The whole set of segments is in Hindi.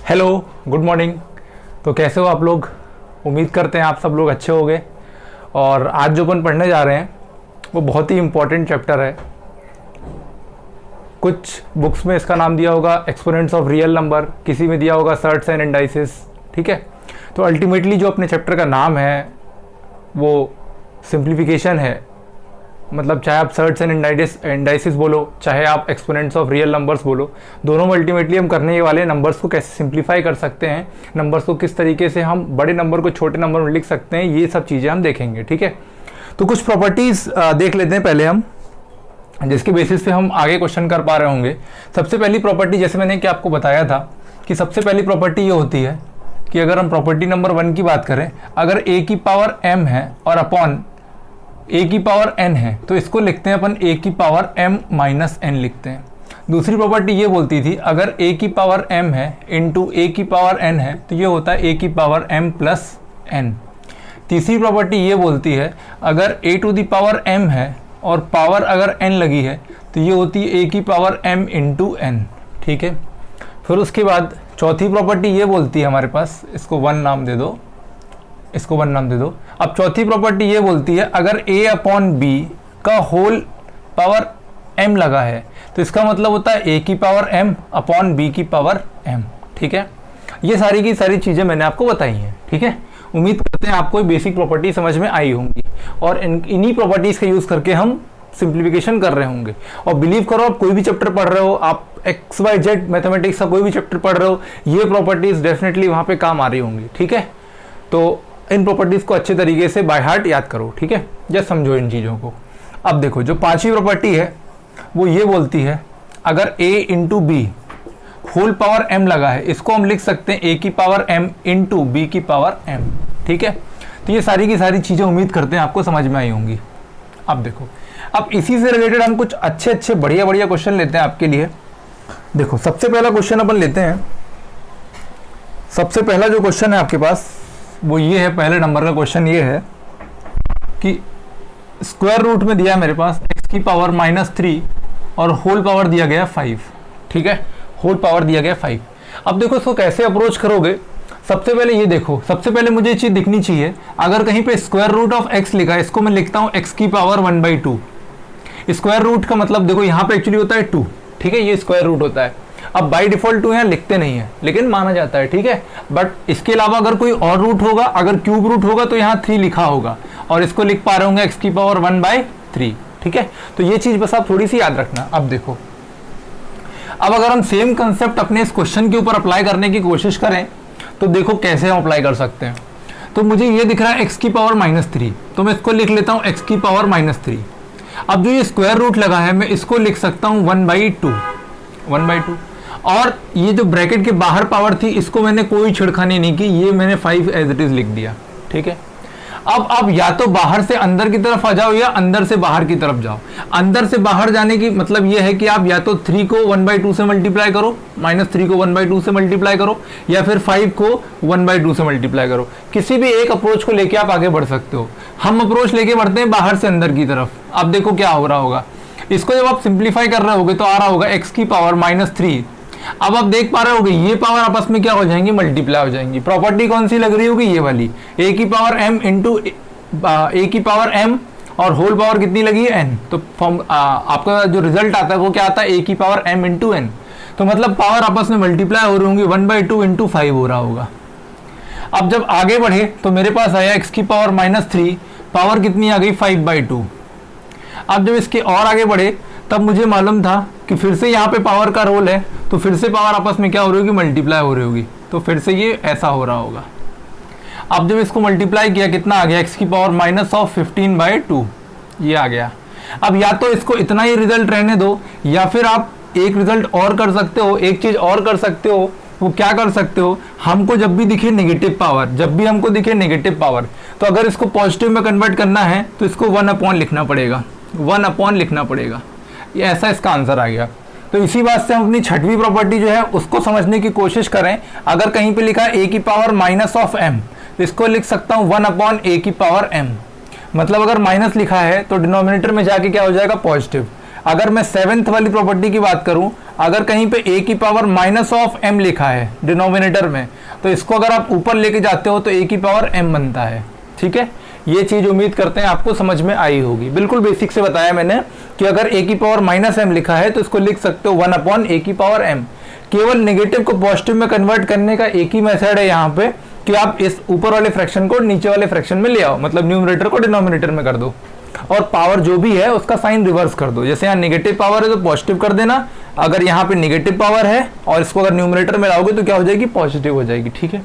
Hello, good morning. तो कैसे हो आप लोग? उम्मीद करते हैं आप सब लोग अच्छे होंगे। और आज जो अपन पढ़ने जा रहे हैं वो बहुत ही इम्पोर्टेंट चैप्टर है। कुछ बुक्स में इसका नाम दिया होगा एक्सपोनेंट्स ऑफ रियल नंबर, किसी में दिया होगा सर्ट्स एंड इंडाइसिस। ठीक है, तो अल्टीमेटली जो अपने चैप्टर का नाम है वो सिंप्लीफिकेशन है। मतलब चाहे आप सर्ट्स एंड इंडाइसिस बोलो, चाहे आप एक्सपोनेंट्स ऑफ रियल नंबर्स बोलो, दोनों में अल्टीमेटली हम करने वाले नंबर्स को कैसे सिंप्लीफाई कर सकते हैं, नंबर्स को किस तरीके से हम बड़े नंबर को छोटे नंबर में लिख सकते हैं, ये सब चीज़ें हम देखेंगे। ठीक है, तो कुछ प्रॉपर्टीज़ देख लेते हैं पहले हम, जिसके बेसिस पे हम आगे क्वेश्चन कर पा रहे होंगे। सबसे पहली प्रॉपर्टी, जैसे मैंने कि आपको बताया था कि सबसे पहली प्रॉपर्टी ये होती है कि अगर हम प्रॉपर्टी नंबर 1 की बात करें, अगर a की पावर m है और अपॉन a की पावर n है तो इसको लिखते हैं अपन a की पावर m माइनस n लिखते हैं। दूसरी प्रॉपर्टी ये बोलती थी अगर a की पावर m है इंटू a की पावर n है तो ये होता है a की पावर m प्लस n। तीसरी प्रॉपर्टी ये बोलती है अगर a to the power m है और पावर अगर n लगी है तो ये होती है a की पावर m इंटू n। ठीक है, फिर उसके बाद चौथी प्रॉपर्टी ये बोलती है हमारे पास, इसको 1 नाम दे दो, इसको 1 नाम दे दो। अब चौथी प्रॉपर्टी ये बोलती है अगर a अपॉन b का होल पावर m लगा है तो इसका मतलब होता है a की पावर m अपॉन b की पावर m। ठीक है, ये सारी की सारी चीज़ें मैंने आपको बताई हैं। ठीक है, उम्मीद करते हैं आपको बेसिक प्रॉपर्टी समझ में आई होंगी और इन्हीं प्रॉपर्टीज़ का यूज़ करके हम सिंप्लीफिकेशन कर रहे होंगे। और बिलीव करो, आप कोई भी चैप्टर पढ़ रहे हो, आप XYZ मैथमेटिक्स का कोई भी चैप्टर पढ़ रहे हो, ये प्रॉपर्टीज़ डेफिनेटली वहाँ पे काम आ रही होंगी। ठीक है, तो इन प्रॉपर्टीज़ को अच्छे तरीके से बाय हार्ट याद करो। ठीक है, जस्ट समझो इन चीज़ों को। अब देखो, जो पांचवी प्रॉपर्टी है वो ये बोलती है अगर a into B whole power m लगा है, इसको हम लिख सकते हैं a की पावर m इंटू बी की पावर m। ठीक है, तो ये सारी की सारी चीज़ें उम्मीद करते हैं आपको समझ में आई होंगी। अब देखो, अब इसी से रिलेटेड हम कुछ अच्छे अच्छे बढ़िया बढ़िया क्वेश्चन लेते हैं आपके लिए। देखो, सबसे पहला क्वेश्चन अपन लेते हैं। सबसे पहला जो क्वेश्चन है आपके पास वो ये है, पहले नंबर का क्वेश्चन ये है कि स्क्वायर रूट में दिया है मेरे पास x की पावर -3 और होल पावर दिया गया 5। ठीक है, होल पावर दिया गया 5। अब देखो इसको कैसे अप्रोच करोगे। सबसे पहले ये देखो, सबसे पहले मुझे ये चीज़ दिखनी चाहिए, अगर कहीं पे स्क्वायर रूट ऑफ x लिखा है इसको मैं लिखता हूँ x की पावर 1/2। स्क्वायर रूट का मतलब देखो यहाँ पे एक्चुअली होता है 2। ठीक है, ये स्क्वायर रूट होता है। अब बाय डिफॉल्ट 2 यहाँ लिखते नहीं है लेकिन माना जाता है। ठीक है, बट इसके अलावा अगर कोई और रूट होगा, अगर क्यूब रूट होगा तो यहाँ 3 लिखा होगा और इसको लिख पा रहे होंगे x की पावर 1/3। ठीक है, तो ये चीज़ बस आप थोड़ी सी याद रखना। अब देखो, अब अगर हम सेम कंसेप्ट अपने इस क्वेश्चन के ऊपर अप्लाई करने की कोशिश करें तो देखो कैसे हम अप्लाई कर सकते हैं। तो मुझे ये दिख रहा है x की पावर -3, तो मैं इसको लिख लेता हूँ x की पावर -3। अब जो ये स्क्वायर रूट लगा है मैं इसको लिख सकता हूँ 1/2। और ये जो ब्रैकेट के बाहर पावर थी इसको मैंने कोई छिड़खानी नहीं की, ये मैंने 5 एज इट इज लिख दिया। ठीक है, अब आप या तो बाहर से अंदर की तरफ आ जाओ या अंदर से बाहर की तरफ जाओ। अंदर से बाहर जाने की मतलब ये है कि आप या तो 3 को 1/2 से मल्टीप्लाई करो, -3 को 1/2 से मल्टीप्लाई करो, या फिर 5 को 1/2 से मल्टीप्लाई करो। किसी भी एक अप्रोच को लेके आप आगे बढ़ सकते हो। हम अप्रोच लेके बढ़ते हैं बाहर से अंदर की तरफ। अब देखो क्या हो रहा होगा, इसको जब आप सिंप्लीफाई कर रहे होगे तो आ रहा होगा x की पावर -3। अब आप देख पा रहे होगे ये पावर आपस में क्या हो जाएंगी, मल्टीप्लाई हो जाएंगी। प्रॉपर्टी कौन सी लग रही होगी, ये वाली, a की पावर m इंटू a की पावर m और होल पावर कितनी लगी है n। तो आपका जो रिजल्ट आता है वो क्या आता है, a की पावर m इंटू n। तो मतलब पावर आपस में मल्टीप्लाई हो रही होंगी, 1/2 इंटू 5 हो रहा होगा। अब जब आगे बढ़े तो मेरे पास आया x की पावर -3, पावर कितनी आ गई 5/2। अब जब इसके और आगे बढ़े तब मुझे मालूम था कि फिर से यहाँ पे पावर का रोल है, तो फिर से पावर आपस में क्या हो रही होगी, मल्टीप्लाई हो रही होगी। तो फिर से ये ऐसा हो रहा होगा। अब जब इसको मल्टीप्लाई किया कितना आ गया, x की पावर -15/2 ये आ गया। अब या तो इसको इतना ही रिजल्ट रहने दो या फिर आप एक रिजल्ट और कर सकते हो, एक चीज़ और कर सकते हो। वो क्या कर सकते हो, हमको जब भी दिखे नेगेटिव पावर, जब भी हमको दिखे नेगेटिव पावर, तो अगर इसको पॉजिटिव में कन्वर्ट करना है तो इसको 1/, लिखना पड़ेगा, 1/, लिखना पड़ेगा। ये ऐसा इसका आंसर आ गया। तो इसी बात से हम अपनी छठवीं प्रॉपर्टी जो है उसको समझने की कोशिश करें। अगर कहीं पे लिखा है a की पावर -m तो इसको लिख सकता हूँ 1/a की पावर m। मतलब अगर माइनस लिखा है तो डिनोमिनेटर में जाके क्या हो जाएगा, पॉजिटिव। अगर मैं 7th वाली प्रॉपर्टी की बात करूं, अगर कहीं पे a की पावर माइनस ऑफ m लिखा है डिनोमिनेटर में, तो इसको अगर आप ऊपर लेके जाते हो तो a की पावर m बनता है। ठीक है, ये चीज उम्मीद करते हैं आपको समझ में आई होगी। बिल्कुल बेसिक से बताया मैंने कि अगर a की पावर माइनस m लिखा है तो इसको लिख सकते हो 1/a की पावर m। केवल नेगेटिव को पॉजिटिव में कन्वर्ट करने का एक ही मेथड है यहाँ पे कि आप इस ऊपर वाले फ्रैक्शन को नीचे वाले फ्रैक्शन में ले आओ, मतलब न्यूमरेटर को डिनोमिनेटर में कर दो और पावर जो भी है उसका साइन रिवर्स कर दो। जैसे यहाँ नेगेटिव पावर है तो पॉजिटिव कर देना, अगर यहाँ पे नेगेटिव पावर है और इसको अगर न्यूमरेटर में लाओगे तो क्या हो जाएगी, पॉजिटिव हो जाएगी। ठीक है,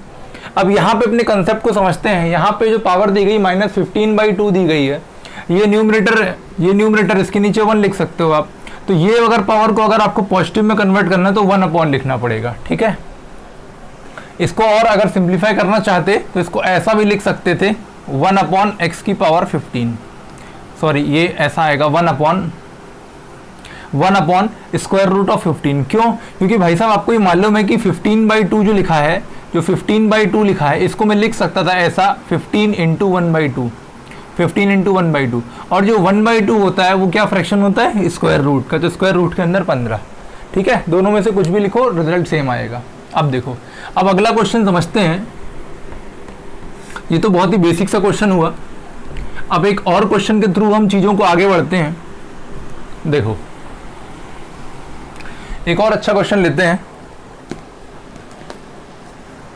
अब यहाँ पे अपने कंसेप्ट को समझते हैं। यहाँ पे जो पावर दी गई -15/2 दी गई है, ये न्यूमरेटर इसके नीचे 1 लिख सकते हो आप। तो ये अगर पावर को अगर आपको पॉजिटिव में कन्वर्ट करना है तो 1 लिखना पड़ेगा। ठीक है, इसको और अगर सिंप्लीफाई करना चाहते तो इसको ऐसा भी लिख सकते थे 1/x की पावर 15, सॉरी ये ऐसा आएगा 1/√15। क्यों? क्योंकि भाई साहब आपको ये मालूम है कि 15/2 जो लिखा है, जो 15/2 लिखा है, इसको मैं लिख सकता था ऐसा 15 × 1/2, 15 × 1/2। और जो 1/2 होता है वो क्या फ्रैक्शन होता है, स्क्वायर रूट का, तो स्क्वायर रूट के अंदर 15। ठीक है, दोनों में से कुछ भी लिखो रिजल्ट सेम आएगा। अब देखो, अब अगला क्वेश्चन समझते हैं। ये तो बहुत ही बेसिक सा क्वेश्चन हुआ। अब एक और क्वेश्चन के थ्रू हम चीजों को आगे बढ़ते हैं। देखो एक और अच्छा क्वेश्चन लेते हैं।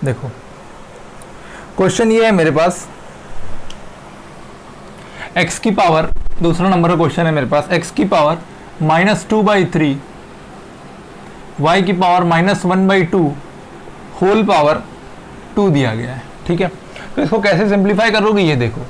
देखो क्वेश्चन ये है मेरे पास, x की पावर, दूसरा नंबर का क्वेश्चन है मेरे पास, x की पावर -2/3, y की पावर -1/2 होल पावर 2 दिया गया है। ठीक है, तो इसको कैसे सिंप्लीफाई करोगे ये देखो।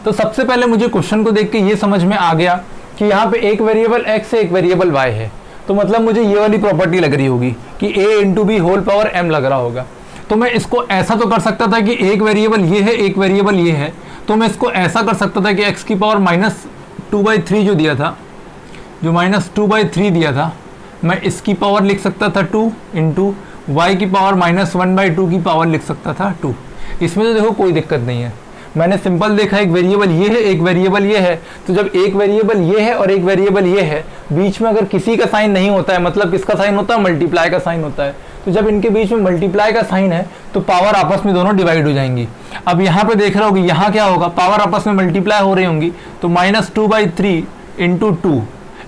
तो सबसे पहले मुझे क्वेश्चन को देख के ये समझ में आ गया कि यहाँ पे एक वेरिएबल x है, एक वेरिएबल y है, तो मतलब मुझे ये वाली प्रॉपर्टी लग रही होगी कि a × b whole power m लग रहा होगा। तो मैं इसको ऐसा तो कर सकता था कि एक वेरिएबल ये है, एक वेरिएबल ये है, तो मैं इसको ऐसा कर सकता था कि x की पावर -2/3 जो दिया था, जो -2/3 दिया था, मैं इसकी पावर लिख सकता था 2 × y की पावर -1/2 की पावर लिख सकता था 2। इसमें तो देखो कोई दिक्कत नहीं है, मैंने सिंपल देखा एक वेरिएबल ये है, एक वेरिएबल ये है, तो जब एक वेरिएबल ये है और एक वेरिएबल ये है, बीच में अगर किसी का साइन नहीं होता है, मतलब किसका साइन होता है, मल्टीप्लाई का साइन होता है, तो जब इनके बीच में मल्टीप्लाई का साइन है तो पावर आपस में दोनों डिवाइड हो जाएंगी। अब यहाँ पे देख रहे होगी, यहाँ क्या होगा, पावर आपस में मल्टीप्लाई हो रही होंगी, तो -2/3 × 2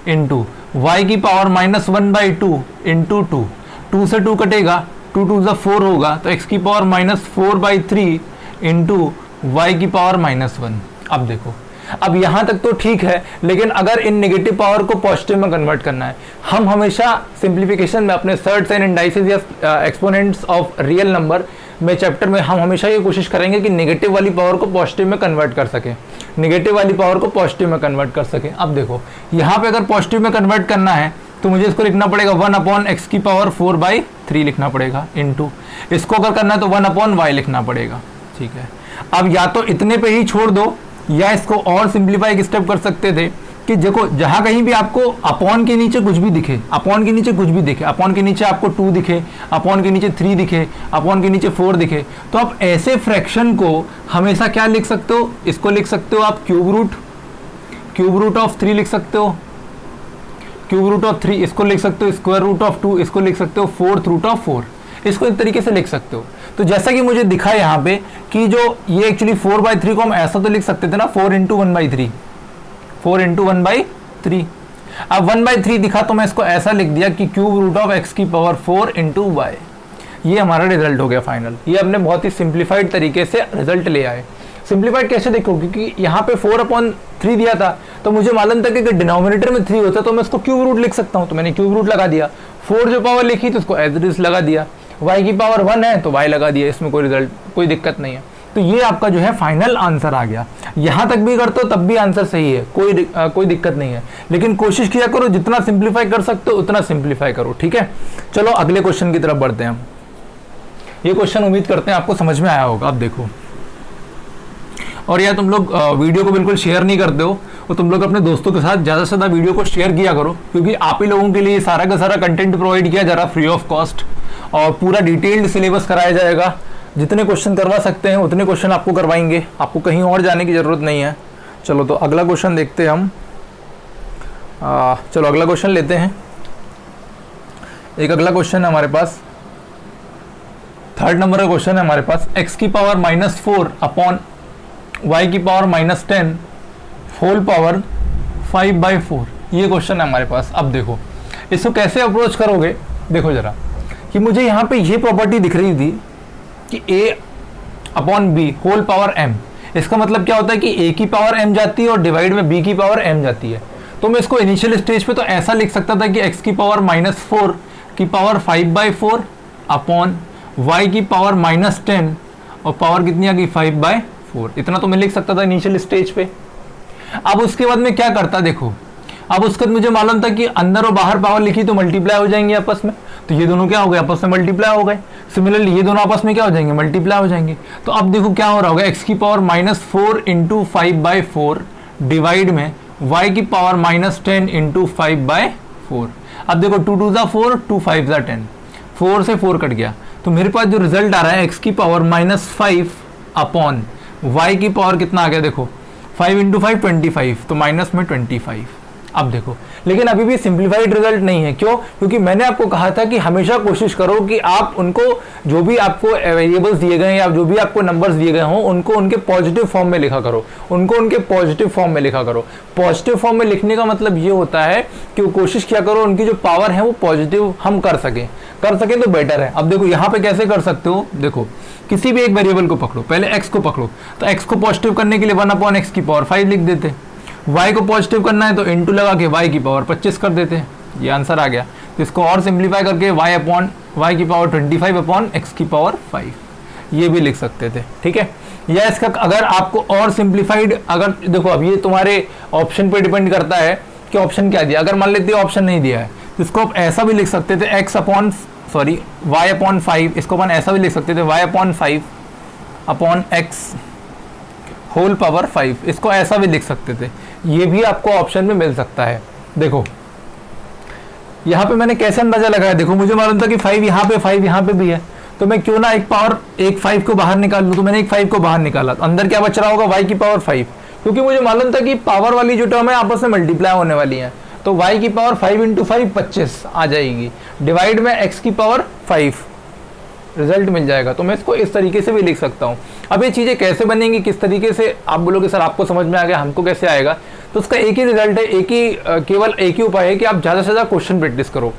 × y की पावर -1/2 × 2, 2 से 2 कटेगा, 2 2 4 होगा, तो x की पावर -4/3 × y की पावर -1। अब देखो, अब यहाँ तक तो ठीक है, लेकिन अगर इन नेगेटिव पावर को पॉजिटिव में कन्वर्ट करना है, हम हमेशा सिंप्लीफिकेशन में अपने सर्ट्स एंड इंडाइसेस या एक्सपोनेंट्स ऑफ रियल नंबर में चैप्टर में हम हमेशा ये कोशिश करेंगे कि नेगेटिव वाली पावर को पॉजिटिव में कन्वर्ट कर सके, नेगेटिव वाली पावर को पॉजिटिव में कन्वर्ट कर सके। अब देखो यहाँ पे अगर पॉजिटिव में कन्वर्ट करना है तो मुझे इसको लिखना पड़ेगा 1/x की पावर 4/3 लिखना पड़ेगा, इंटू इसको अगर करना है तो 1/y लिखना पड़ेगा। ठीक है, अब या तो इतने पे ही छोड़ दो या इसको और सिंप्लीफाई एक स्टेप कर सकते थे कि देखो जहां कहीं भी आपको अपॉन के नीचे कुछ भी दिखे, अपॉन के नीचे कुछ भी दिखे, अपॉन के नीचे आपको 2 दिखे, अपॉन के नीचे 3 दिखे, अपॉन के नीचे 4 दिखे, तो आप ऐसे फ्रैक्शन को हमेशा क्या लिख सकते हो, इसको लिख सकते हो आप क्यूब रूट ऑफ 3 लिख सकते हो, क्यूब रूट ऑफ 3, इसको लिख सकते हो स्क्वायर रूट ऑफ 2, इसको लिख सकते हो 4th रूट ऑफ 4, इसको इस तरीके से लिख सकते हो। तो जैसा कि मुझे दिखा यहाँ पे कि जो ये एक्चुअली 4/3 को हम ऐसा तो लिख सकते थे ना, 4 × 1/3, 4 × 1/3। अब 1/3 दिखा तो मैं इसको ऐसा लिख दिया कि क्यूब रूट ऑफ x की पावर 4 × y। ये हमारा रिजल्ट हो गया फाइनल। ये हमने बहुत ही सिंप्लीफाइड तरीके से रिजल्ट ले आए। सिंप्लीफाइड कैसे देखो, क्योंकि यहाँ पे 4/3 दिया था तो मुझे मालूम था कि अगर डिनोमिनेटर में 3 होता तो मैं इसको क्यूब रूट लिख सकता हूँ, तो मैंने क्यूब रूट लगा दिया। 4 जो पावर लिखी तो उसको एज इट इज लगा दिया, y की पावर 1 है तो y लगा दिया, इसमें कोई दिक्कत नहीं है। तो ये आपका जो है फाइनल आंसर आ गया। यहाँ तक भी करते हो तब भी आंसर सही है, कोई दिक्कत नहीं है, लेकिन कोशिश किया करो जितना सिंप्लीफाई कर सकते हो उतना सिंप्लीफाई करो। ठीक है, चलो अगले क्वेश्चन की तरफ बढ़ते हैं हम। ये क्वेश्चन उम्मीद करते हैं आपको समझ में आया होगा। अब देखो, और यार तुम लोग वीडियो को बिल्कुल शेयर नहीं करते हो, तो तुम लोग अपने दोस्तों के साथ ज़्यादा से ज़्यादा वीडियो को शेयर किया करो, क्योंकि आप ही लोगों के लिए सारा का सारा कंटेंट प्रोवाइड किया जा रहा फ्री ऑफ कॉस्ट, और पूरा डिटेल्ड सिलेबस कराया जाएगा। जितने क्वेश्चन करवा सकते हैं उतने क्वेश्चन आपको करवाएंगे, आपको कहीं और जाने की ज़रूरत नहीं है। चलो तो अगला क्वेश्चन देखते हैं हम। चलो अगला क्वेश्चन लेते हैं। एक अगला क्वेश्चन है हमारे पास, थर्ड नंबर का क्वेश्चन है हमारे पास, x की पावर -4 अपॉन y की पावर -10 होल पावर 5/4, ये क्वेश्चन है हमारे पास। अब देखो इसको कैसे अप्रोच करोगे, देखो जरा कि मुझे यहाँ पे ये प्रॉपर्टी दिख रही थी कि a upon B whole power m, इसका मतलब क्या होता है कि a की पावर m जाती है और डिवाइड में b की पावर m जाती है। तो मैं इसको इनिशियल स्टेज पे तो ऐसा लिख सकता था कि x की पावर -4 की पावर 5/4 अपॉन y की पावर -10 और पावर कितनी आ गई 5/4, इतना तो मैं लिख सकता था इनिशियल स्टेज पे। अब उसके बाद में क्या करता, देखो अब उसके बाद मुझे मालूम था कि अंदर और बाहर पावर लिखी तो मल्टीप्लाई हो जाएंगे आपस में, तो ये दोनों क्या हो गए, आपस में मल्टीप्लाई हो गए। सिमिलरली ये दोनों आपस में क्या हो जाएंगे, मल्टीप्लाई हो जाएंगे। तो अब देखो क्या हो रहा होगा, x की पावर -4 इंटू 5/4 डिवाइड में y की पावर -10 इंटू 5/4। अब देखो 2 2 ज़ा 4, 2 5 ज़ा 10, 4 से 4 कट गया, तो मेरे पास जो रिजल्ट आ रहा है x की पावर -5 अपॉन y की पावर कितना आ गया, देखो 5 इंटू 5 25, तो माइनस में 25। अब देखो लेकिन अभी भी सिंप्लीफाइड रिजल्ट नहीं है, क्यों? क्योंकि मैंने आपको कहा था कि हमेशा कोशिश करो कि आप उनको जो भी आपको वेरिएबल्स दिए गए हैं या जो भी आपको नंबर्स दिए गए हों उनको उनके पॉजिटिव फॉर्म में लिखा करो, उनको उनके पॉजिटिव फॉर्म में लिखा करो। पॉजिटिव फॉर्म में लिखने का मतलब ये होता है कि कोशिश किया करो उनकी जो पावर है वो पॉजिटिव हम कर सकें तो बेटर है। अब देखो यहाँ पे कैसे कर सकते हो, देखो किसी भी एक वेरिएबल को पकड़ो, पहले x को पकड़ो, तो x को पॉजिटिव करने के लिए 1/x की पावर 5 लिख देते, y को पॉजिटिव करना है तो इंटू लगा के y की पावर 25 कर देते हैं, ये आंसर आ गया। तो इसको और सिंप्लीफाई करके y की पावर 25/x की पावर 5, ये भी लिख सकते थे, ठीक है। या इसका अगर आपको और सिंप्लीफाइड, अगर देखो अब ये तुम्हारे ऑप्शन पे डिपेंड करता है कि ऑप्शन क्या दिया। अगर मान लेते हो ऑप्शन नहीं दिया है तो इसको आप ऐसा भी लिख सकते थे y/5, इसको अपन ऐसा भी लिख सकते थे y/5/x होल पावर 5, इसको ऐसा भी लिख सकते थे, ये भी आपको ऑप्शन में मिल सकता है। देखो यहाँ पे मैंने कैसे अंदाजा लगाया, देखो मुझे मालूम था कि 5 यहाँ पे भी है, तो मैं क्यों ना एक 5 को बाहर निकाल लूँ। तो मैंने एक 5 को बाहर निकाला, तो अंदर क्या बच रहा होगा, y की पावर 5, क्योंकि मुझे मालूम था कि पावर वाली जो टर्म है आपस में मल्टीप्लाई होने वाली है, तो y की पावर 5 इंटू 5 25 आ जाएगी, डिवाइड में x की पावर 5 रिजल्ट मिल जाएगा। तो मैं इसको इस तरीके से भी लिख सकता हूँ। अब ये चीज़ें कैसे बनेंगी, किस तरीके से, आप बोलोगे सर आपको समझ में आ गया, हमको कैसे आएगा, तो उसका एक ही रिजल्ट है, केवल एक ही उपाय है कि आप ज़्यादा से ज़्यादा क्वेश्चन प्रैक्टिस करो,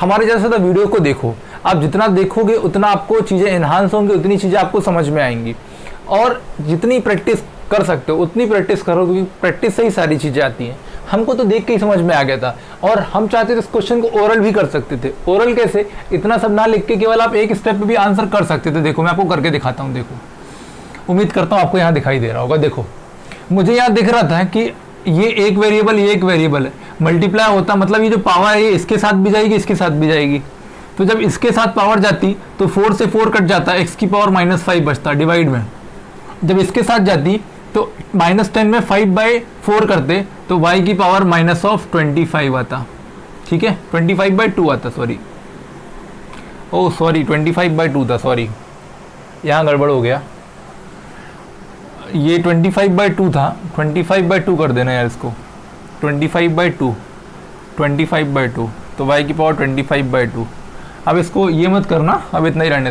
हमारे ज़्यादा से ज़्यादा वीडियो को देखो। आप जितना देखोगे उतना आपको चीज़ें एनहांस होंगी, उतनी चीज़ें आपको समझ में आएंगी, और जितनी प्रैक्टिस कर सकते हो उतनी प्रैक्टिस करो, क्योंकि प्रैक्टिस से ही सारी चीज़ें आती हैं। हमको तो देख के ही समझ में आ गया था, और हम चाहते थे इस क्वेश्चन को ओरल भी कर सकते थे। ओरल कैसे, इतना सब ना लिख के केवल आप एक स्टेप पे भी आंसर कर सकते थे। देखो मैं आपको करके दिखाता हूँ, देखो उम्मीद करता हूँ आपको यहाँ दिखाई दे रहा होगा। देखो मुझे यहाँ दिख रहा था कि ये एक वेरिएबल है, मल्टीप्लाई होता, मतलब ये जो पावर है ये इसके साथ भी जाएगी, इसके साथ भी जाएगी। तो जब इसके साथ पावर जाती तो 4 से 4 कट जाता, x की पावर -5 बचता डिवाइड में। जब इसके साथ जाती तो -10 में 5/4 करते तो y की पावर -25 आता, ठीक है, 25/2 आता, सॉरी 25/2 था, सॉरी यहाँ गड़बड़ हो गया, ये 25/2 था, 25/2 कर देना यार इसको, 25/2 तो y की पावर 25/2। अब इसको ये मत करना, अब इतना ही रहने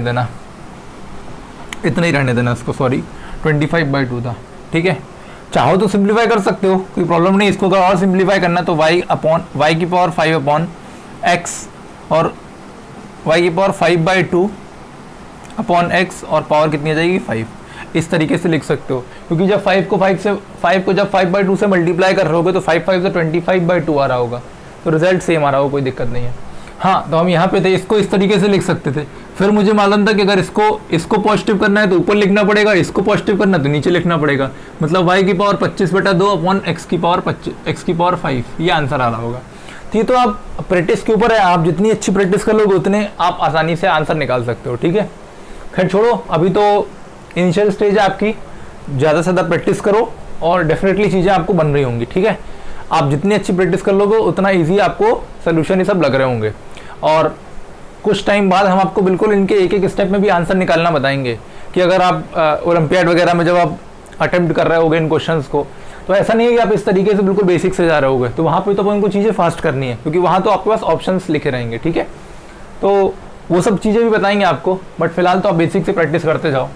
देना, इसको, सॉरी 25/2 था, ठीक है। चाहो तो सिंप्लीफाई कर सकते हो, कोई प्रॉब्लम नहीं। इसको अगर और सिंप्लीफाई करना तो y की पावर 5/x और y की पावर 5/2/x और पावर कितनी आ जाएगी 5, इस तरीके से लिख सकते हो। क्योंकि जब 5 को जब 5/2 से मल्टीप्लाई कर रहे होगे तो 5 5 से 25/2 आ रहा होगा, तो रिजल्ट सेम आ रहा होगा, कोई दिक्कत नहीं है। हाँ, तो हम यहाँ पे थे, इसको इस तरीके से लिख सकते थे। फिर मुझे मालूम था कि अगर इसको पॉजिटिव करना है तो ऊपर लिखना पड़ेगा, इसको पॉजिटिव करना है तो नीचे लिखना पड़ेगा, मतलब y की पावर 25/2/x की पावर 5, ये आंसर आ रहा होगा। तो ये तो आप प्रैक्टिस के ऊपर है, आप जितनी अच्छी प्रैक्टिस कर लोगे उतने आप आसानी से आंसर निकाल सकते हो, ठीक है। खैर छोड़ो, अभी तो इनिशियल स्टेज है आपकी, ज़्यादा से ज़्यादा प्रैक्टिस करो और डेफिनेटली चीज़ें आपको बन रही होंगी, ठीक है। आप जितनी अच्छी प्रैक्टिस कर लोगे उतना ईजी आपको सोल्यूशन ये सब लग रहे होंगे, और कुछ टाइम बाद हम आपको बिल्कुल इनके एक एक स्टेप में भी आंसर निकालना बताएंगे कि अगर आप ओलंपियाड वगैरह में जब आप अटेम्प्ट कर रहे होगे इन क्वेश्चंस को, तो ऐसा नहीं है कि आप इस तरीके से बिल्कुल बेसिक से जा रहे होगे, तो वहाँ पे तो आपको चीज़ें फास्ट करनी है, क्योंकि वहाँ तो आपके पास ऑप्शंस लिखे रहेंगे, ठीक है। तो वो सब चीज़ें भी बताएंगे आपको, बट फिलहाल तो आप बेसिक से प्रैक्टिस करते जाओ।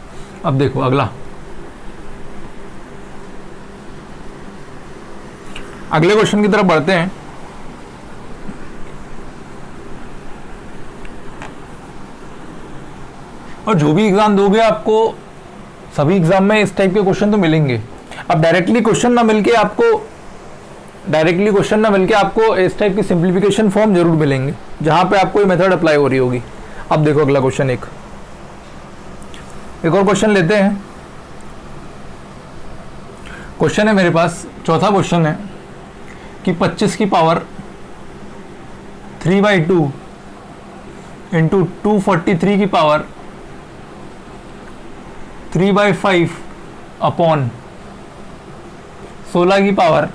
अब देखो अगला, अगले क्वेश्चन की तरफ बढ़ते हैं। और जो भी एग्जाम दोगे आपको सभी एग्जाम में इस टाइप के क्वेश्चन तो मिलेंगे। अब डायरेक्टली क्वेश्चन ना मिलके आपको इस टाइप की सिंप्लीफिकेशन फॉर्म जरूर मिलेंगे, जहां पे आपको ये मेथड अप्लाई हो रही होगी। अब देखो अगला क्वेश्चन, एक और क्वेश्चन लेते हैं। क्वेश्चन है मेरे पास, चौथा क्वेश्चन है कि 25 की पावर 3/2 इंटू 243 की पावर 3/5 अपॉन 16 की पावर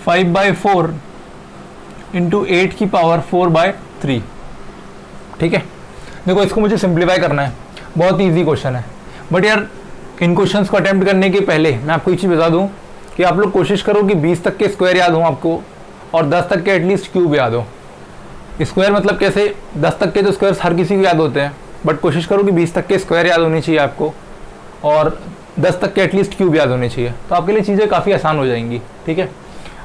5/4 इंटू 8 की पावर 4/3। ठीक है, देखो इसको मुझे सिंप्लीफाई करना है, बहुत इजी क्वेश्चन है। बट यार इन क्वेश्चंस को अटेम्प्ट करने के पहले मैं आपको एक चीज़ बता दूं कि आप लोग कोशिश करो कि 20 तक के स्क्वायर याद हो आपको, और 10 तक के एटलीस्ट क्यूब याद हो। स्क्वायर मतलब कैसे, 10 तक के तो स्क्वायर्स हर किसी को याद होते हैं, बट कोशिश करो कि 20 तक के स्क्वायर याद होने चाहिए आपको, और 10 तक के एटलीस्ट क्यूब याद होने चाहिए, तो आपके लिए चीज़ें काफ़ी आसान हो जाएंगी। ठीक है,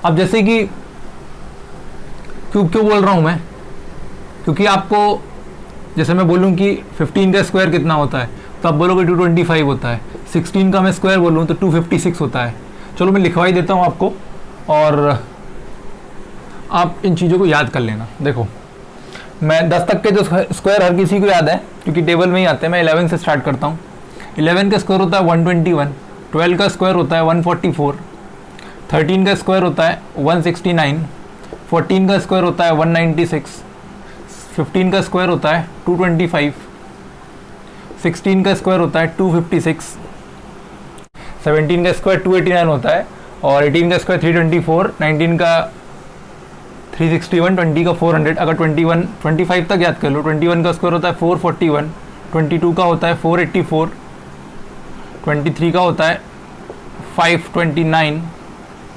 अब जैसे कि क्यूब क्यों बोल रहा हूँ मैं, क्योंकि आपको जैसे मैं बोलूँ कि 15 का स्क्वायर कितना होता है, तो आप बोलोगे 225 होता है। 16 का मैं स्क्वायर बोलूँ तो 256 होता है। चलो मैं लिखवा ही देता हूँ आपको, और आप इन चीज़ों को याद कर लेना। देखो मैं 10 तक के जो स्क्वायर हर किसी को याद है, क्योंकि टेबल में ही आते हैं। मैं 11 से स्टार्ट करता हूँ। 11 का स्क्वायर होता है 121, 12 का स्क्वायर होता है 144, 13 का स्क्वायर होता है 169, 14 का स्क्वायर होता है 196, 15 का स्क्वायर होता है 225, 16 का स्क्वायर होता है 256, 17 का स्क्वायर 289 होता है, और 18 का स्क्वायर 324, 19 का 361, 20 का 400। अगर 25 तक याद कर लो। 21 का स्क्वायर होता है 441, 22 का होता है 484, 23 का होता है 529,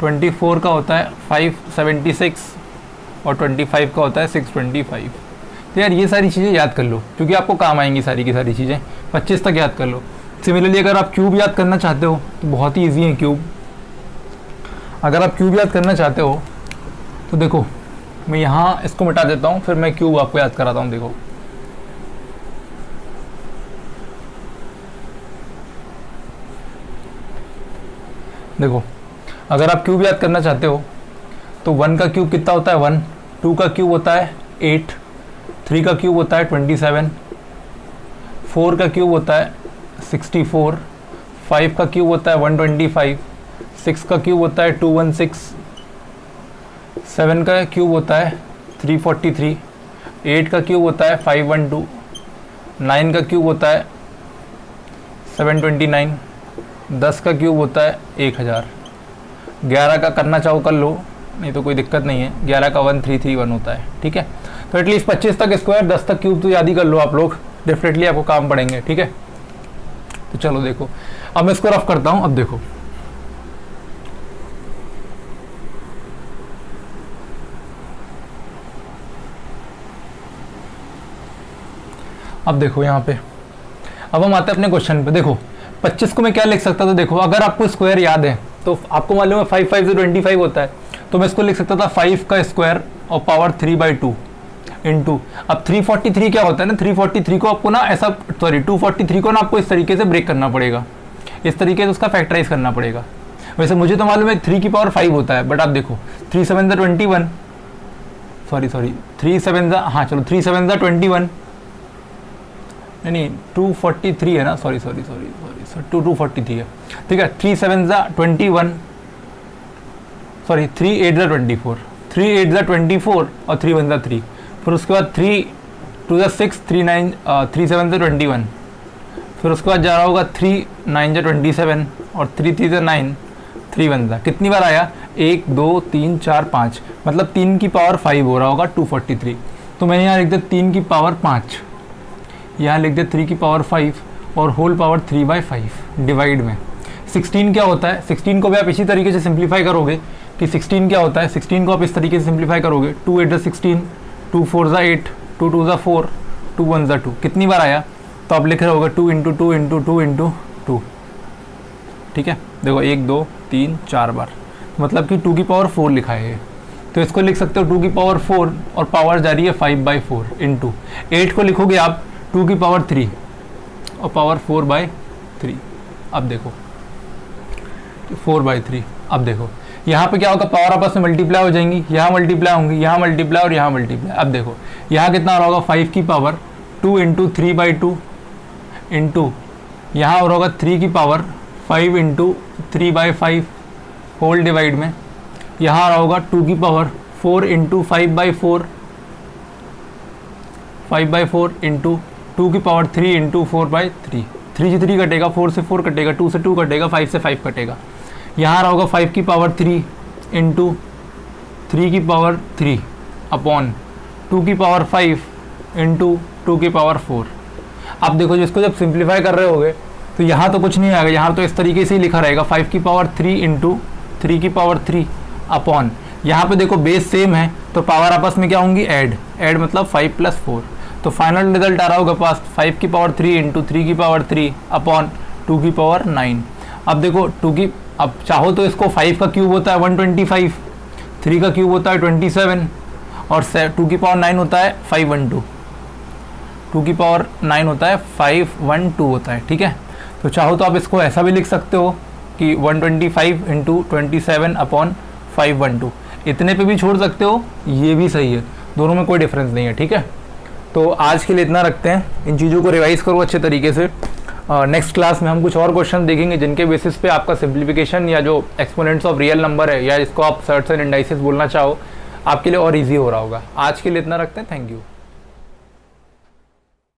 24 का होता है 576, और 25 का होता है 625। तो यार ये सारी चीज़ें याद कर लो, क्योंकि आपको काम आएंगी सारी की सारी चीज़ें। 25 तक याद कर लो। सिमिलरली अगर आप क्यूब याद करना चाहते हो तो बहुत ही ईजी है क्यूब। अगर आप क्यूब याद करना चाहते हो तो देखो मैं यहाँ इसको मिटा देता हूँ, फिर मैं क्यूब आपको याद कराता हूँ। देखो अगर आप क्यूब याद करना चाहते हो तो 1 का क्यूब कितना होता है 1, 2 का क्यूब होता है 8, 3 का क्यूब होता है 27, 4 का क्यूब होता है 64, 5 का क्यूब होता है 125, 6 का क्यूब होता है 216, 7 का क्यूब होता है 343, 8 का क्यूब होता है 512, 9 का क्यूब होता है 729, 10 का क्यूब होता है 1000। 11 का करना चाहो कर लो, नहीं तो कोई दिक्कत नहीं है। 11 का 1331 होता है। ठीक है, तो एटलीस्ट 25 तक स्क्वायर, 10 तक क्यूब तो याद ही कर लो आप लोग, डेफिनेटली आपको काम पड़ेंगे। ठीक है, तो चलो देखो अब मैं इसको रफ करता हूँ। अब देखो यहाँ पे अब हम आते हैं अपने क्वेश्चन पे। देखो 25 को मैं क्या लिख सकता था, देखो अगर आपको स्क्वायर याद है तो आपको मालूम है 5 5 से 25 होता है, तो मैं इसको लिख सकता था 5 का स्क्वायर और पावर 3/2 इंटू। अब 343 क्या होता है ना, 343 को आपको ना ऐसा 243 को ना आपको इस तरीके से ब्रेक करना पड़ेगा, इस तरीके से उसका फैक्टराइज करना पड़ेगा। वैसे मुझे तो मालूम है 3 की पावर 5 होता है, बट आप देखो 3 7 21, सॉरी 3 7 हाँ चलो 3 7 21, नहीं 243 है ना, सॉरी 243 है। ठीक है, 3 7 21, सॉरी 3 8 24, 3 8 24 और 3 1 3, फिर उसके बाद 3 2 6, 3 9 3 7 21, फिर उसके बाद जा रहा होगा 3 9 27 और 3 3 9, 3 1 कितनी बार आया 1 2 3 4 5, मतलब 3 की पावर 5 हो रहा होगा 243। तो मैंने यहाँ लिख दिया 3 की पावर 5, यहाँ लिख दिया 3 की पावर 5 और होल पावर 3/5 डिवाइड में 16 क्या होता है, 16 को भी आप इसी तरीके से सिंप्लीफाई करोगे कि 16 क्या होता है, 16 को आप इस तरीके से सिंप्लीफाई करोगे, 2 8 16, 2 4 8, 2 2 4, 2 1 2, कितनी बार आया, तो आप लिख रहे होगे 2 इंटू 2 इंटू 2 इंटू 2, ठीक है। देखो 1 2 3 4 बार, मतलब कि 2 की पावर 4 लिखा है ये, तो इसको लिख सकते हो 2 की पावर 4 और पावर जा रही है 5/4 इंटू 8 को लिखोगे आप 2 की पावर 3 और पावर 4/3। अब देखो 4/3, अब देखो यहाँ पे क्या होगा, पावर आपस में मल्टीप्लाई हो जाएंगी, यहाँ मल्टीप्लाई होंगी, यहाँ मल्टीप्लाई और यहाँ मल्टीप्लाई। अब देखो यहाँ कितना हो रहा होगा, 5 की पावर 2 इंटू 3/2 इंटू यहाँ हो रहा होगा 3 की पावर 5 इंटू 3/5 होल डिवाइड में, यहाँ आ रहा होगा 2 की पावर 4 इंटू 5/4 इंटू 2 की पावर 3 इंटू 4/3, 3 से 3 कटेगा, 4 से 4 कटेगा, 2 से 2 कटेगा, 5 से 5 कटेगा। यहाँ आ रहा होगा 5 की पावर 3 इंटू 3 की पावर 3 अपॉन 2 की पावर 5 इंटू 2 की पावर 4। अब देखो जिसको जब सिंप्लीफाई कर रहे होगे तो यहाँ तो कुछ नहीं आएगा, यहाँ तो इस तरीके से ही लिखा रहेगा 5 की पावर 3 इंटू 3 की पावर 3 अपॉन, यहाँ पे देखो बेस सेम है तो पावर आपस में क्या होंगी, ऐड मतलब 5 + 4, तो फाइनल रिजल्ट आ रहा होगा पास 5 की पावर 3 इंटू 3 की पावर 3 अपॉन 2 की पावर 9। अब देखो 2 की, अब चाहो तो इसको 5 का क्यूब होता है 125, 3 का क्यूब होता है 27 और 2 की पावर 9 होता है 512, 2 की पावर 9 होता है 512 होता है, ठीक है। तो चाहो तो आप इसको ऐसा भी लिख सकते हो कि 125 इंटू 27 अपॉन 512, इतने पे भी छोड़ सकते हो, ये भी सही है, दोनों में कोई डिफरेंस नहीं है, ठीक है। तो आज के लिए इतना रखते हैं, इन चीज़ों को रिवाइज करो अच्छे तरीके से। नेक्स्ट क्लास में हम कुछ और क्वेश्चन देखेंगे जिनके बेसिस पे आपका सिंप्लीफिकेशन या जो एक्सपोनेंट्स ऑफ रियल नंबर है या इसको आप सर्ट्स एंड इंडाइसेस बोलना चाहो, आपके लिए और इजी हो रहा होगा। आज के लिए इतना रखते हैं, थैंक यू।